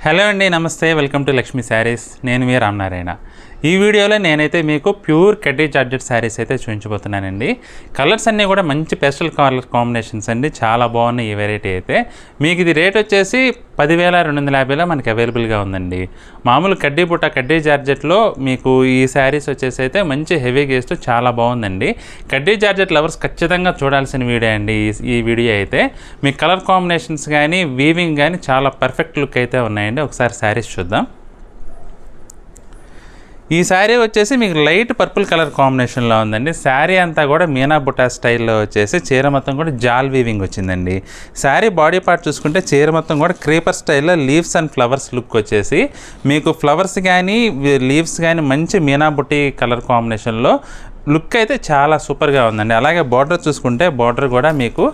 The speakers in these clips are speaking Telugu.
హలో అండి, నమస్తే. Welcome to Lakshmi saris. నేను మీ రామనారాయణ. ఈ వీడియోలో నేనైతే మీకు ప్యూర్ కడ్డీ జార్జెట్ శారీస్ అయితే చూపించబోతున్నానండి. కలర్స్ అన్నీ కూడా మంచి పెస్టల్ కలర్ కాంబినేషన్స్ అండి, చాలా బాగున్నాయి ఈ వెరైటీ అయితే. మీకు ఇది రేట్ వచ్చేసి 10,250లో మనకి అవైలబుల్గా ఉందండి. మామూలు కడ్డీ బుట్ట కడ్డీ జార్జెట్లో మీకు ఈ శారీస్ వచ్చేసి అయితే మంచి హెవీ గేస్తూ చాలా బాగుందండి. కడ్డీ జార్జెట్ లవర్స్ ఖచ్చితంగా చూడాల్సిన వీడియో అండి ఈ వీడియో అయితే. మీకు కలర్ కాంబినేషన్స్ కానీ వీవింగ్ కానీ చాలా పర్ఫెక్ట్ లుక్ అయితే ఉన్నాయండి. ఒకసారి శారీస్ చూద్దాం. ఈ శారీ వచ్చేసి మీకు లైట్ పర్పుల్ కలర్ కాంబినేషన్లో ఉందండి. శారీ అంతా కూడా మీనా బుట్టా స్టైల్లో వచ్చేసి చీర మొత్తం కూడా జాల్ వీవింగ్ వచ్చిందండి. శారీ బాడీ పార్ట్ చూసుకుంటే చీర మొత్తం కూడా క్రీపర్ స్టైల్లో లీవ్స్ అండ్ ఫ్లవర్స్ లుక్ వచ్చేసి మీకు ఫ్లవర్స్ కానీ లీవ్స్ కానీ మంచి మీనా బుట్టి కలర్ కాంబినేషన్లో లుక్ అయితే చాలా సూపర్గా ఉందండి. అలాగే బార్డర్ చూసుకుంటే బార్డర్ కూడా మీకు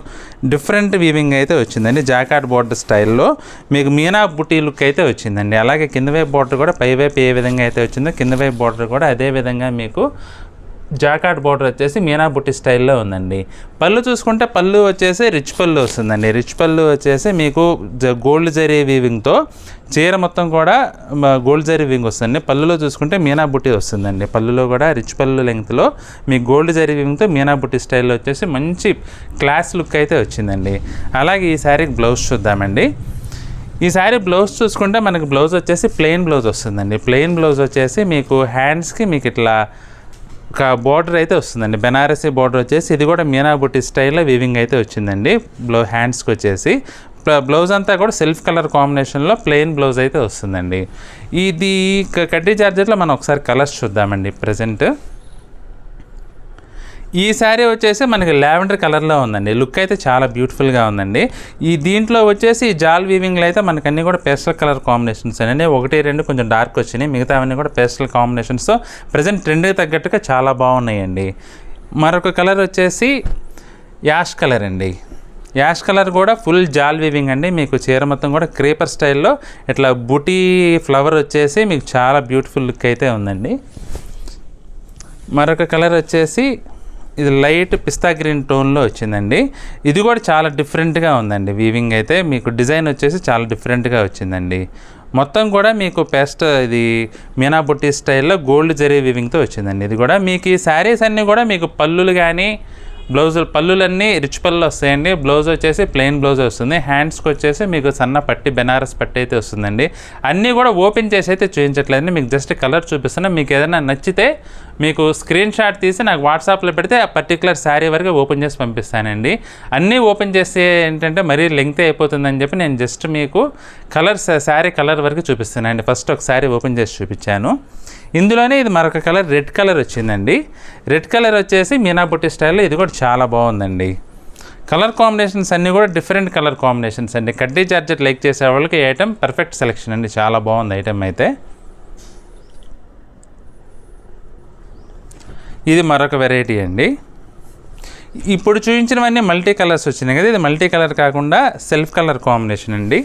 డిఫరెంట్ వీవింగ్ అయితే వచ్చిందండి. జాకార్డ్ బార్డర్ స్టైల్లో మీకు మీనా బుట్టి లుక్ అయితే వచ్చిందండి. అలాగే కింద వైపు బార్డర్ కూడా పై వైపు ఏ విధంగా అయితే వచ్చిందో కింద వైపు బార్డర్ కూడా అదే విధంగా మీకు జాకార్డ్ బార్డర్ వచ్చేసి మీనా బుట్టి స్టైల్లో ఉందండి. పళ్ళు చూసుకుంటే పళ్ళు వచ్చేసి రిచ్ పళ్ళు వస్తుందండి. రిచ్ పళ్ళు వచ్చేసి మీకు గోల్డ్ జరీ వీవింగ్తో చీర మొత్తం కూడా గోల్డ్ జరీ వీవింగ్ వస్తుంది. పళ్ళులో చూసుకుంటే మీనా బుట్టి వస్తుందండి. పళ్ళులో కూడా రిచ్ పళ్ళు లెంగ్త్లో మీకు గోల్డ్ జరీ వీవింగ్తో మీనా బుట్టి స్టైల్లో వచ్చేసి మంచి క్లాస్ లుక్ అయితే వచ్చిందండి. అలాగే ఈ శారీకి బ్లౌజ్ చూద్దామండి. ఈ శారీ బ్లౌజ్ చూసుకుంటే మనకి బ్లౌజ్ వచ్చేసి ప్లెయిన్ బ్లౌజ్ వస్తుందండి. ప్లెయిన్ బ్లౌజ్ వచ్చేసి మీకు హ్యాండ్స్కి మీకు ఇట్లా ఒక బార్డర్ అయితే వస్తుందండి. బెనారసీ బార్డర్ వచ్చేసి ఇది కూడా మీనా బుట్టి స్టైల్లో వీవింగ్ అయితే వచ్చిందండి. హ్యాండ్స్కి వచ్చేసి బ్లౌజ్ అంతా కూడా సెల్ఫ్ కలర్ కాంబినేషన్లో ప్లెయిన్ బ్లౌజ్ అయితే వస్తుందండి. ఇది కడ్డీ జార్జెట్లో మనం ఒకసారి కలర్స్ చూద్దామండి. ప్రజెంట్ ఈ శారీ వచ్చేసి మనకి లావెండర్ కలర్లో ఉందండి. లుక్ అయితే చాలా బ్యూటిఫుల్గా ఉందండి. ఈ దీంట్లో వచ్చేసి జాల్ వీవింగ్లో అయితే మనకు అన్నీ కూడా పేస్టల్ కలర్ కాంబినేషన్స్ అండి. 1, 2 కొంచెం డార్క్ వచ్చినాయి, మిగతా అవన్నీ కూడా పేస్టల్ కాంబినేషన్స్తో ప్రజెంట్ ట్రెండ్కి తగ్గట్టుగా చాలా బాగున్నాయండి. మరొక కలర్ వచ్చేసి యాష్ కలర్ అండి. యాష్ కలర్ కూడా ఫుల్ జాల్ వీవింగ్ అండి. మీకు చీర మొత్తం కూడా క్రీపర్ స్టైల్లో ఇట్లా బుటీ ఫ్లవర్ వచ్చేసి మీకు చాలా బ్యూటిఫుల్ లుక్ అయితే ఉందండి. మరొక కలర్ వచ్చేసి ఇది లైట్ పిస్తా గ్రీన్ టోన్లో వచ్చిందండి. ఇది కూడా చాలా డిఫరెంట్గా ఉందండి. వీవింగ్ అయితే మీకు డిజైన్ వచ్చేసి చాలా డిఫరెంట్గా వచ్చిందండి. మొత్తం కూడా మీకు ఇది మీనా బుట్టి స్టైల్లో గోల్డ్ జరీ వీవింగ్తో వచ్చిందండి. ఇది కూడా మీకు ఈ శారీస్ అన్నీ కూడా మీకు పళ్ళులు కానీ పళ్ళులన్నీ రిచ్ పళ్ళు వస్తాయండి. బ్లౌజ్ వచ్చేసి ప్లెయిన్ బ్లౌజ్ వస్తుంది. హ్యాండ్స్కి వచ్చేసి మీకు సన్న పట్టి బెనారస్ పట్టి అయితే వస్తుందండి. అన్నీ కూడా ఓపెన్ చేసి అయితే చూపించట్లేదండి, మీకు జస్ట్ కలర్ చూపిస్తున్నా. మీకు ఏదైనా నచ్చితే మీకు స్క్రీన్ షాట్ తీసి నాకు వాట్సాప్లో పెడితే ఆ పర్టికులర్ శారీ వరకు ఓపెన్ చేసి పంపిస్తానండి. అన్నీ ఓపెన్ చేస్తే ఏంటంటే మరీ లెంగ్త్ అయిపోతుందని చెప్పి నేను జస్ట్ మీకు శారీ కలర్ వరకు చూపిస్తానండి. ఫస్ట్ ఒక శారీ ఓపెన్ చేసి చూపించాను. ఇందులోనే ఇది మరొక కలర్ రెడ్ కలర్ వచ్చిందండి. రెడ్ కలర్ వచ్చేసి మీనా బుట్టి స్టైల్లో ఇది కూడా చాలా బాగుందండి. కలర్ కాంబినేషన్స్ అన్నీ కూడా డిఫరెంట్ కలర్ కాంబినేషన్స్ అండి. కడ్డీ జార్జెట్ లైక్ చేసే వాళ్ళకి ఈ ఐటెం పర్ఫెక్ట్ సెలెక్షన్ అండి. చాలా బాగుంది ఐటెం అయితే. ఇది మరొక వెరైటీ అండి. ఇప్పుడు చూపించినవన్నీ మల్టీ కలర్స్ వచ్చినాయి కదా, ఇది మల్టీ కలర్ కాకుండా సెల్ఫ్ కలర్ కాంబినేషన్ అండి.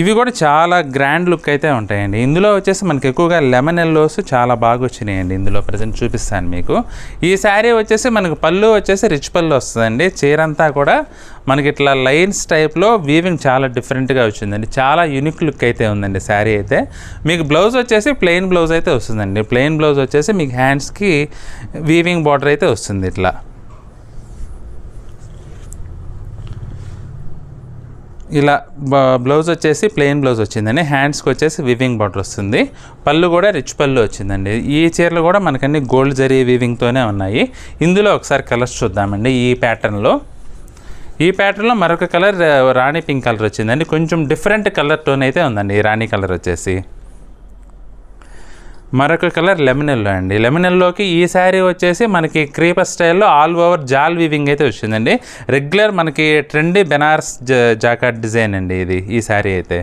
ఇవి కూడా చాలా గ్రాండ్ లుక్ అయితే ఉంటాయండి. ఇందులో వచ్చేసి మనకి ఎక్కువగా లెమన్ ఎల్లోస్ చాలా బాగా వచ్చినాయండి. ఇందులో ప్రజెంట్ చూపిస్తాను మీకు. ఈ శారీ వచ్చేసి మనకు పళ్ళు వచ్చేసి రిచ్ పళ్ళు వస్తుందండి. చీరంతా కూడా మనకి ఇట్లా లైన్స్ టైప్లో వీవింగ్ చాలా డిఫరెంట్గా వచ్చిందండి. చాలా యూనిక్ లుక్ అయితే ఉందండి శారీ అయితే. మీకు బ్లౌజ్ వచ్చేసి ప్లెయిన్ బ్లౌజ్ అయితే వస్తుందండి. ప్లెయిన్ బ్లౌజ్ వచ్చేసి మీకు హ్యాండ్స్కి వీవింగ్ బార్డర్ అయితే వస్తుంది. ఇట్లా ఇలా బ్లౌజ్ వచ్చేసి ప్లెయిన్ బ్లౌజ్ వచ్చిందండి. హ్యాండ్స్కి వచ్చేసి వీవింగ్ బార్డర్ వస్తుంది. పళ్ళు కూడా రిచ్ పళ్ళు వచ్చిందండి. ఈ చీరలు కూడా మనకన్నీ గోల్డ్ జరీ వీవింగ్తోనే ఉన్నాయి. ఇందులో ఒకసారి కలర్స్ చూద్దామండి. ఈ ప్యాటర్న్లో మరొక కలర్ రాణి పింక్ కలర్ వచ్చిందండి. కొంచెం డిఫరెంట్ కలర్ టోన్ అయితే ఉందండి. ఈ రాణి కలర్ వచ్చేసి మరొక కలర్ లెమన్ ఎల్లో అండి. లెమన్ ఎల్లోకి ఈ శారీ వచ్చేసి మనకి క్రీపర్ స్టైల్లో ఆల్ ఓవర్ జాల్ వీవింగ్ అయితే వచ్చిందండి. రెగ్యులర్ మనకి ట్రెండీ బెనారస్ జాకార్డ్ డిజైన్ అండి ఇది. ఈ శారీ అయితే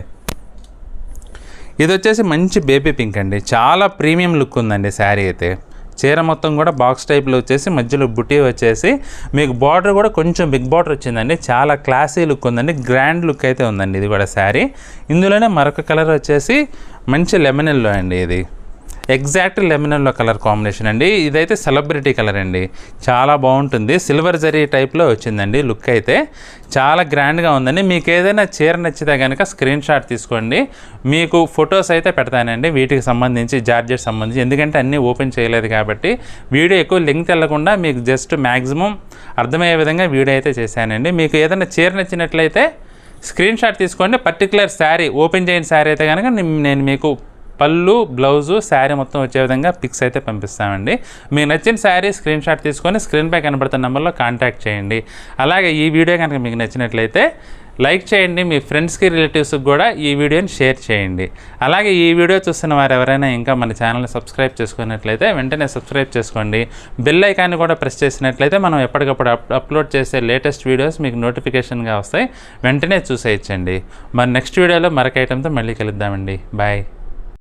ఇది వచ్చేసి మంచి బేబీ పింక్ అండి. చాలా ప్రీమియం లుక్ ఉందండి శారీ అయితే. చీర మొత్తం కూడా బాక్స్ టైప్లో వచ్చేసి మధ్యలో బుటీ వచ్చేసి మీకు బార్డర్ కూడా కొంచెం బిగ్ బార్డర్ వచ్చిందండి. చాలా క్లాసీ లుక్ ఉందండి. గ్రాండ్ లుక్ అయితే ఉందండి ఇది కూడా శారీ. ఇందులోనే మరొక కలర్ వచ్చేసి మంచి లెమన్ ఎల్లో అండి. ఇది exact lemon yellow colour combination అండి. ఇదైతే సెలబ్రిటీ కలర్ అండి, చాలా బాగుంటుంది. సిల్వర్ జరీ టైప్లో వచ్చిందండి. లుక్ అయితే చాలా గ్రాండ్గా ఉందండి. మీకు ఏదైనా చీర నచ్చితే కనుక స్క్రీన్ షాట్ తీసుకోండి, మీకు ఫొటోస్ అయితే పెడతానండి వీటికి సంబంధించి, జార్జెట్ సంబంధించి. ఎందుకంటే అన్నీ ఓపెన్ చేయలేదు కాబట్టి వీడియో ఎక్కువ లెంగ్త్ వెళ్ళకుండా మీకు జస్ట్ మ్యాక్సిమం అర్థమయ్యే విధంగా వీడియో అయితే చేశానండి. మీకు ఏదైనా చీర నచ్చినట్లయితే స్క్రీన్ షాట్ తీసుకోండి. పర్టికులర్ శారీ ఓపెన్ చేయని శారీ అయితే కనుక నేను మీకు పళ్ళు, బ్లౌజు, శారీ మొత్తం వచ్చే విధంగా పిక్స్ అయితే పంపిస్తామండి. మీకు నచ్చిన శారీ స్క్రీన్ షాట్ తీసుకొని స్క్రీన్పై కనబడుతున్న నెంబర్లో కాంటాక్ట్ చేయండి. అలాగే ఈ వీడియో కనుక మీకు నచ్చినట్లయితే లైక్ చేయండి, మీ ఫ్రెండ్స్కి, రిలేటివ్స్కి కూడా ఈ వీడియోని షేర్ చేయండి. అలాగే ఈ వీడియో చూస్తున్న వారు ఎవరైనా ఇంకా మన ఛానల్ని సబ్స్క్రైబ్ చేసుకున్నట్లయితే వెంటనే సబ్స్క్రైబ్ చేసుకోండి. బెల్ ఐకాన్ని కూడా ప్రెస్ చేసినట్లయితే మనం ఎప్పటికప్పుడు అప్లోడ్ చేసే లేటెస్ట్ వీడియోస్ మీకు నోటిఫికేషన్గా వస్తాయి, వెంటనే చూసేయచ్చండి. మరి నెక్స్ట్ వీడియోలో మరొక ఐటెంతో మళ్ళీ కలుద్దామండి. బాయ్.